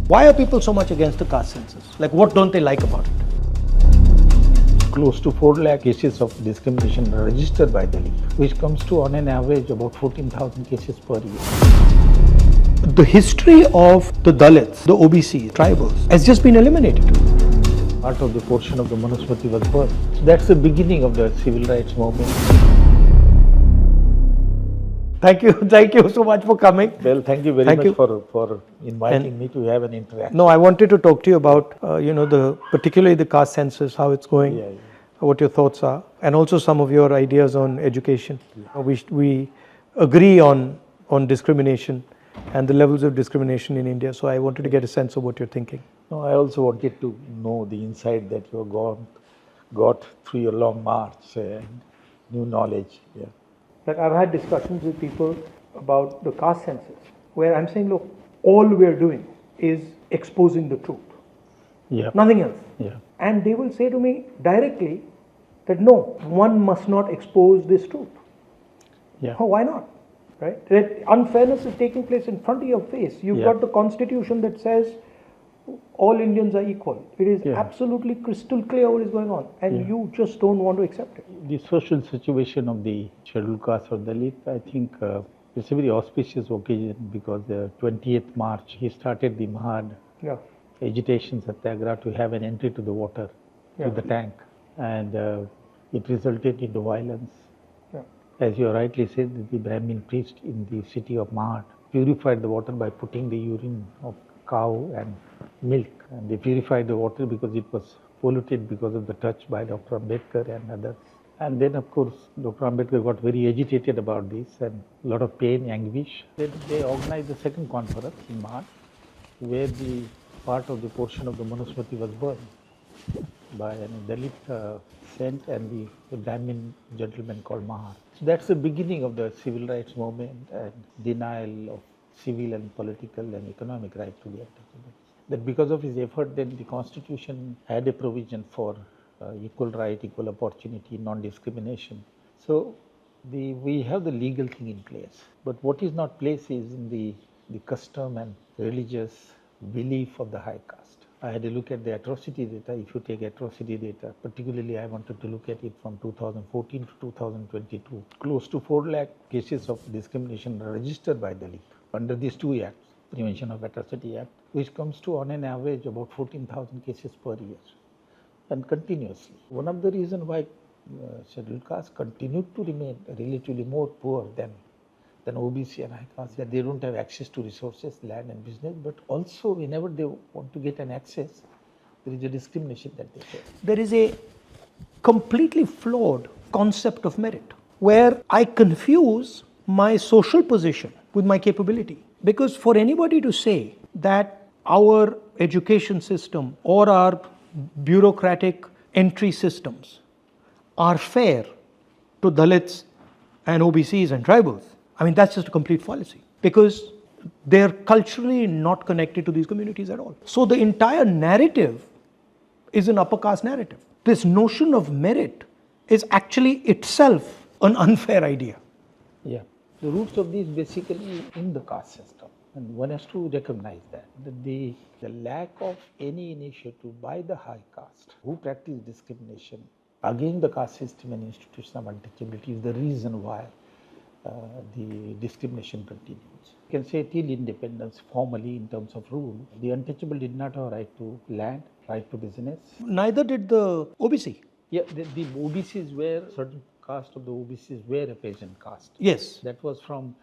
Why are people so much against the caste census? Like, what don't they like about it? Close to 4 lakh cases of discrimination are registered by Delhi, which comes to on an average about 14,000 cases per year. The history of the Dalits, the OBC, tribals, has just been eliminated. Part of the portion of the Manusmriti was burned. So that's the beginning of the civil rights movement. Thank you so much for coming. Well, thank you very much for inviting me to have an interaction. No, I wanted to talk to you about, particularly the caste census, how it's going, what your thoughts are, and also some of your ideas on education. Yeah. We agree on discrimination and the levels of discrimination in India. So I wanted to get a sense of what you're thinking. No, I also wanted to know the insight that you have got through your long march and new knowledge. Yeah. Like, I've had discussions with people about the caste census, where I'm saying, look, all we're doing is exposing the truth. Yeah. Nothing else. Yeah. And they will say to me directly that no, one must not expose this truth. Yeah. Oh, why not? Right? That unfairness is taking place in front of your face. You've got the constitution that says all Indians are equal. It is absolutely crystal clear what is going on, and you just don't want to accept it. The social situation of the scheduled caste or Dalit, I think it's a very auspicious occasion because the 20th March he started the Mahad Agitation Satyagraha to have an entry to the water, to the tank, and it resulted into violence. Yeah. As you rightly said, the Brahmin priest in the city of Mahad purified the water by putting the urine of cow and milk, and they purified the water because it was polluted because of the touch by Dr. Ambedkar and others. And then of course Dr. Ambedkar got very agitated about this and a lot of pain, anguish. Then they organized the second conference in March, where the part of the portion of the Manusmriti was burned by a Dalit saint and the Brahmin gentleman called Mahad. So that's the beginning of the civil rights movement and denial of civil and political and economic right to the untouchables. That because of his effort, then the constitution had a provision for equal right, equal opportunity, non-discrimination. So we have the legal thing in place. But what is not placed is in the custom and religious belief of the high caste. I had a look at the atrocity data. If you take atrocity data, particularly I wanted to look at it from 2014 to 2022. Close to 4 lakh cases of discrimination are registered by Delhi under these two acts, Prevention of Atrocity Act, which comes to on an average about 14,000 cases per year and continuously. One of the reasons why scheduled castes continued to remain relatively more poor than OBC and high caste, that they don't have access to resources, land and business, but also whenever they want to get an access, there is a discrimination that they face. There is a completely flawed concept of merit, where I confuse my social position with my capability. Because for anybody to say that our education system or our bureaucratic entry systems are fair to Dalits and OBCs and tribals, I mean, that's just a complete fallacy, because they're culturally not connected to these communities at all. So the entire narrative is an upper caste narrative. This notion of merit is actually itself an unfair idea. Yeah. The roots of this basically in the caste system, and one has to recognize that the lack of any initiative by the high caste who practice discrimination against the caste system and institution of untouchability is the reason why the discrimination continues. You can say till independence formally in terms of rule, the untouchable did not have right to land, right to business. Neither did the OBC. Yeah, the OBCs were certain caste of the OBCs were a peasant caste. Yes. That was from,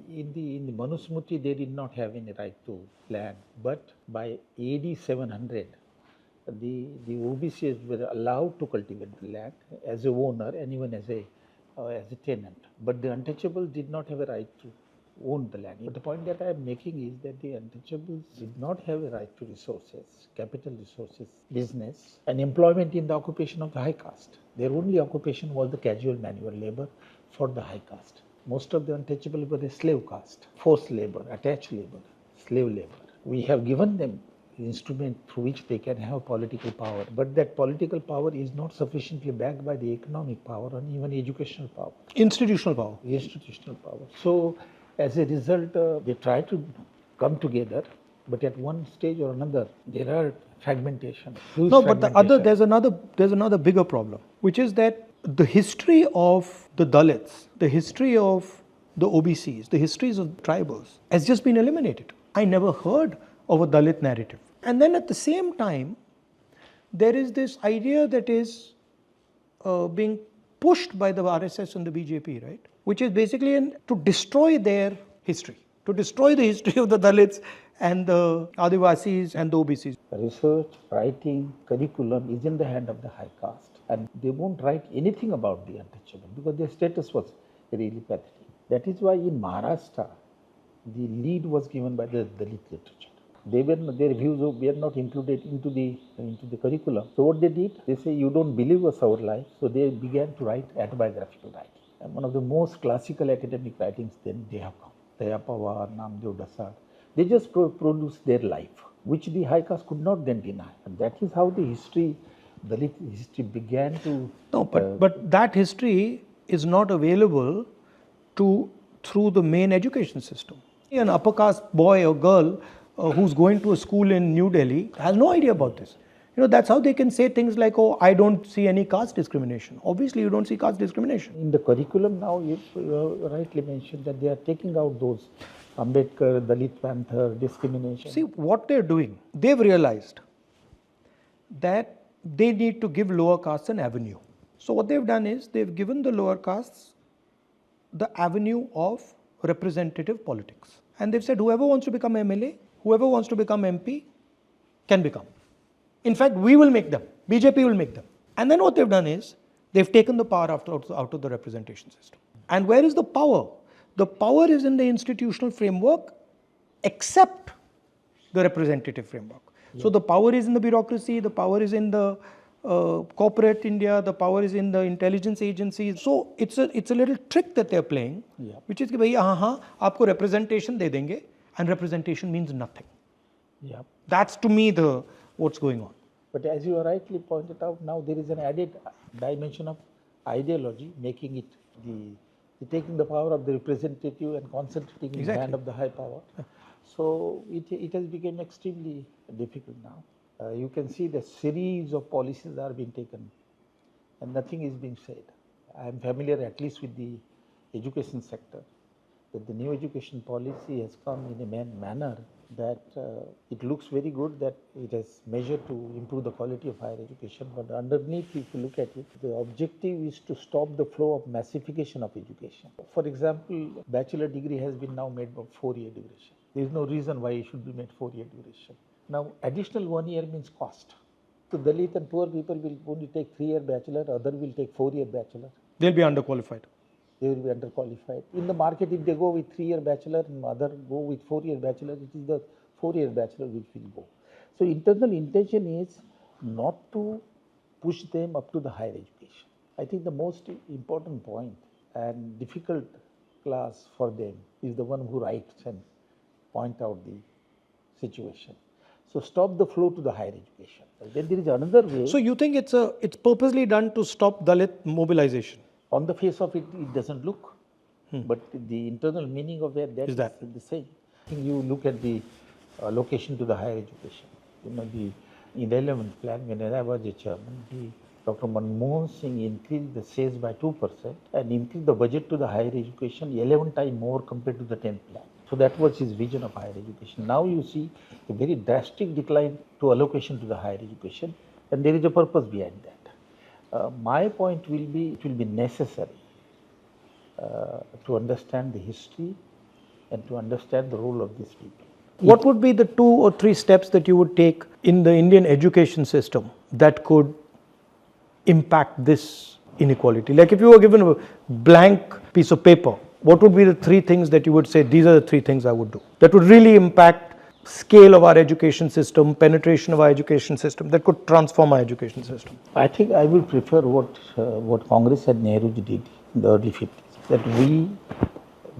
in the Manusmriti they did not have any right to land, but by AD 700, the OBCs were allowed to cultivate the land as a owner and even as a tenant. But the untouchables did not have a right to own the land. But the point that I am making is that the untouchables did not have a right to resources, capital resources, business, and employment in the occupation of the high caste. Their only occupation was the casual manual labor for the high caste. Most of the untouchables were a slave caste, forced labor, attached labor, slave labor. We have given them instrument through which they can have political power, but that political power is not sufficiently backed by the economic power and even educational power. Institutional power. Institutional power. So as a result, they try to come together But at one stage or another, there are fragmentation. Huge No, but fragmentation. there's another bigger problem, which is that the history of the Dalits, the history of the OBCs, the histories of tribals has just been eliminated. I never heard of a Dalit narrative. And then at the same time, there is this idea that is being pushed by the RSS and the BJP, right? Which is basically to destroy their history, to destroy the history of the Dalits and the Adivasis and the OBCs. Research, writing, curriculum is in the hand of the high caste, and they won't write anything about the untouchable because their status was really pathetic. That is why in Maharashtra, the lead was given by the Dalit literature. Their views were not included into the curriculum. So what they did, they say, you don't believe us our life. So they began to write autobiographical writing. And one of the most classical academic writings then they have come. Daya Pawar, Namdev Dasar. They just produced their life, which the high caste could not then deny. And that is how the history, Dalit history began to... No, but that history is not available through the main education system. An upper caste boy or girl who's going to a school in New Delhi has no idea about this. That's how they can say things like, oh, I don't see any caste discrimination. Obviously, you don't see caste discrimination. In the curriculum now, you rightly mentioned that they are taking out those Ambedkar, Dalit Panther, discrimination. See, what they're doing, they've realized that they need to give lower castes an avenue. So what they've done is they've given the lower castes the avenue of representative politics. And they've said whoever wants to become MLA, whoever wants to become MP can become. In fact, we will make them. BJP will make them. And then what they've done is they've taken the power out of the representation system. And where is the power? The power is in the institutional framework except the representative framework. Yeah. So the power is in the bureaucracy, the power is in the corporate India, the power is in the intelligence agencies. So it's a little trick that they're playing, yeah, which is कि भैया हाँ आपको representation दे देंगे, and representation means nothing. Yeah. That's to me what's going on. But as you rightly pointed out, now there is an added dimension of ideology, making it taking the power of the representative and concentrating in the hand of the high power. So it has become extremely difficult now. You can see the series of policies are being taken and nothing is being said. I am familiar at least with the education sector, that the new education policy has come in a manner that it looks very good, that it has measured to improve the quality of higher education, but underneath, if you look at it, the objective is to stop the flow of massification of education. For example, bachelor degree has been now made of 4-year duration. There is no reason why it should be made 4-year duration. Now, additional 1 year means cost. So Dalit and poor people will only take 3-year bachelor, other will take 4-year bachelor. They'll be underqualified. They will be underqualified. In the market, if they go with 3-year bachelor and other go with 4-year bachelor, it is the 4-year bachelor which will go. So internal intention is not to push them up to the higher education. I think the most important point and difficult class for them is the one who writes and point out the situation. So stop the flow to the higher education. Then there is another way. So you think it's purposely done to stop Dalit mobilization? On the face of it, it doesn't look. But the internal meaning of that is the same. You look at the allocation to the higher education. In the 11th plan, when I was a chairman, Dr. Manmohan Singh increased the sales by 2% and increased the budget to the higher education 11 times more compared to the 10th plan. So that was his vision of higher education. Now you see a very drastic decline to allocation to the higher education, and there is a purpose behind that. My point will be, it will be necessary to understand the history and to understand the role of these people. What would be the 2 or 3 steps that you would take in the Indian education system that could impact this inequality? Like if you were given a blank piece of paper, what would be the 3 things that you would say, these are the 3 things I would do, that would really impact scale of our education system, penetration of our education system, that could transform our education system? I think I will prefer what Congress and Nehru did in the early 50s, that we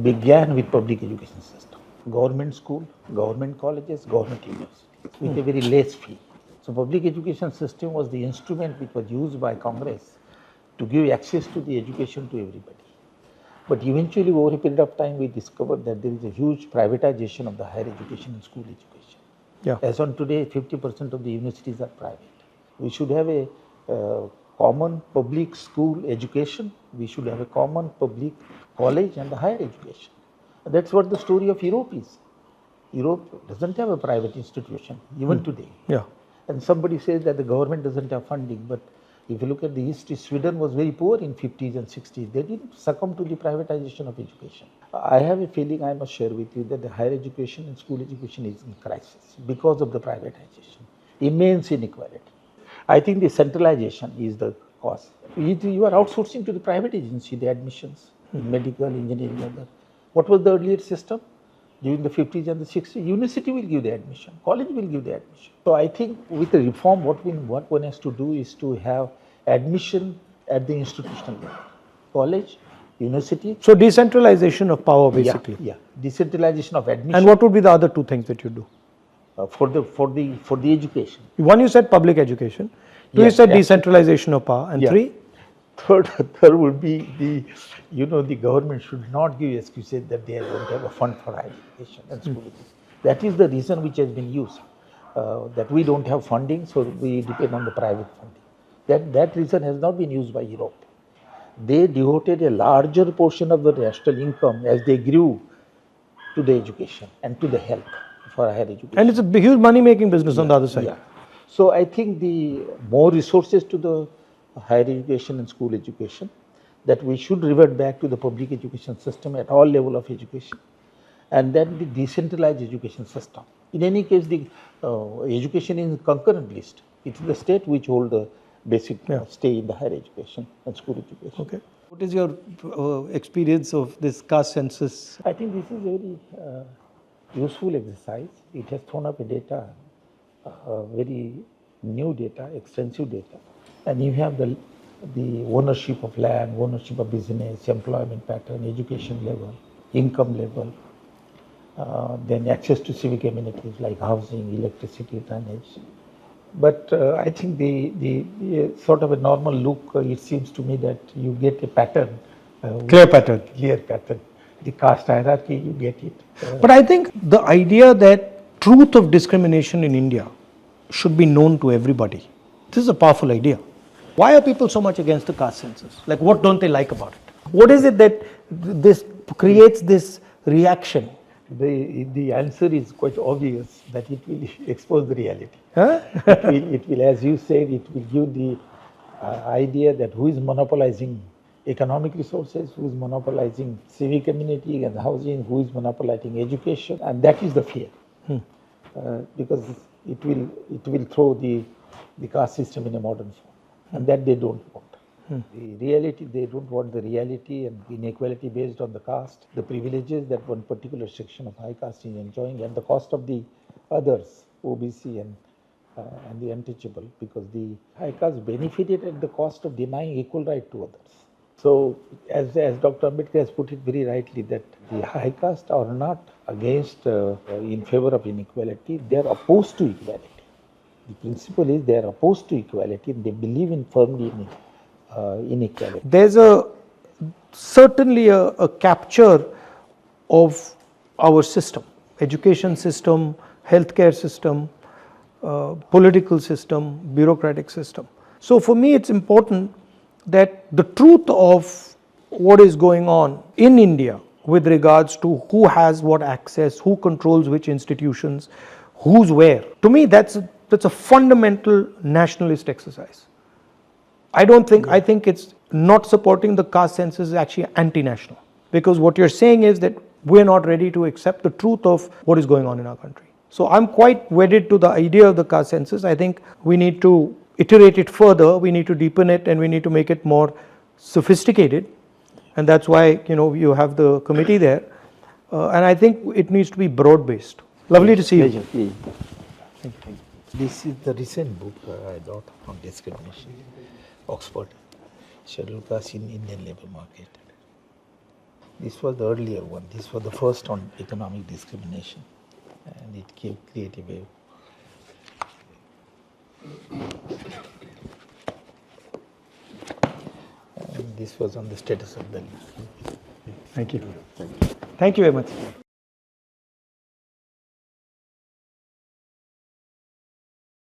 began with public education system, government school, government colleges, government universities, with a very less fee. So public education system was the instrument which was used by Congress to give access to the education to everybody. But eventually, over a period of time, we discovered that there is a huge privatization of the higher education and school education. Yeah. As on today, 50% of the universities are private. We should have a common public school education. We should have a common public college and a higher education. That's what the story of Europe is. Europe doesn't have a private institution, even today. Yeah. And somebody says that the government doesn't have funding, but if you look at the history, Sweden was very poor in 50s and 60s. They didn't succumb to the privatization of education. I have a feeling, I must share with you, that the higher education and school education is in crisis because of the privatization. Immense inequality. I think the centralization is the cause. You are outsourcing to the private agency the admissions in medical, engineering, other. What was the earlier system? During the 50s and the 60s, university will give the admission, college will give the admission. So I think with the reform, what one has to do is to have admission at the institutional level, college, university. So decentralization of power, basically. Yeah, decentralization of admission. And what would be the other two things that you do? For the education. One, you said public education. Two, you said decentralization of power. And three? Third would be the government should not give excuses that they don't have a fund for higher education and school education. That is the reason which has been used, that we don't have funding, so we depend on the private funding. That reason has not been used by Europe. They devoted a larger portion of the national income as they grew to the education and to the health for higher education. And it's a huge money-making business on the other side. Yeah. So I think the more resources to the higher education and school education, that we should revert back to the public education system at all level of education, and then the decentralized education system. In any case, the education is concurrent list. It's the state which hold the basic stay in the higher education and school education. Okay. What is your experience of this caste census? I think this is a very useful exercise. It has thrown up a data, very new data, extensive data. And you have the ownership of land, ownership of business, employment pattern, education level, income level, then access to civic amenities like housing, electricity, drainage. But I think the sort of a normal look, it seems to me that you get a pattern. Clear pattern. Clear pattern. The caste hierarchy, you get it. But I think the idea that truth of discrimination in India should be known to everybody. This is a powerful idea. Why are people so much against the caste census? Like, what don't they like about it? What is it that this creates this reaction? The answer is quite obvious, that it will expose the reality. Huh? it will, as you said, it will give the idea that who is monopolizing economic resources, who is monopolizing civic amenity and housing, who is monopolizing education, and that is the fear. Because it will throw the caste system in a modern form, and that they don't want. The reality, they don't want the reality and inequality based on the caste, the privileges that one particular section of high caste is enjoying, and the cost of the others, OBC and the untouchable, because the high caste benefited at the cost of denying equal right to others. So, as Dr. Ambedkar has put it very rightly, that the high caste are not against, in favor of inequality, they are opposed to equality. The principle is they are opposed to equality and they believe in firmly in inequality. There's certainly a capture of our system, education system, healthcare system, political system, bureaucratic system. So for me it's important that the truth of what is going on in India with regards to who has what access, who controls which institutions, who's where, to me that's a fundamental nationalist exercise. I think it's not supporting the caste census is actually anti-national, because what you're saying is that we're not ready to accept the truth of what is going on in our country. So I'm quite wedded to the idea of the caste census. I think we need to iterate it further, we need to deepen it, and we need to make it more sophisticated, and that's why you have the committee there, and I think it needs to be broad-based. Lovely to see you. Thank you. This is the recent book I got on discrimination, Oxford, Scheduled Caste in Indian Labour Market. This was the earlier one. This was the first on economic discrimination, and it gave creative wave. And this was on the status of the league. Thank you. Thank you very much.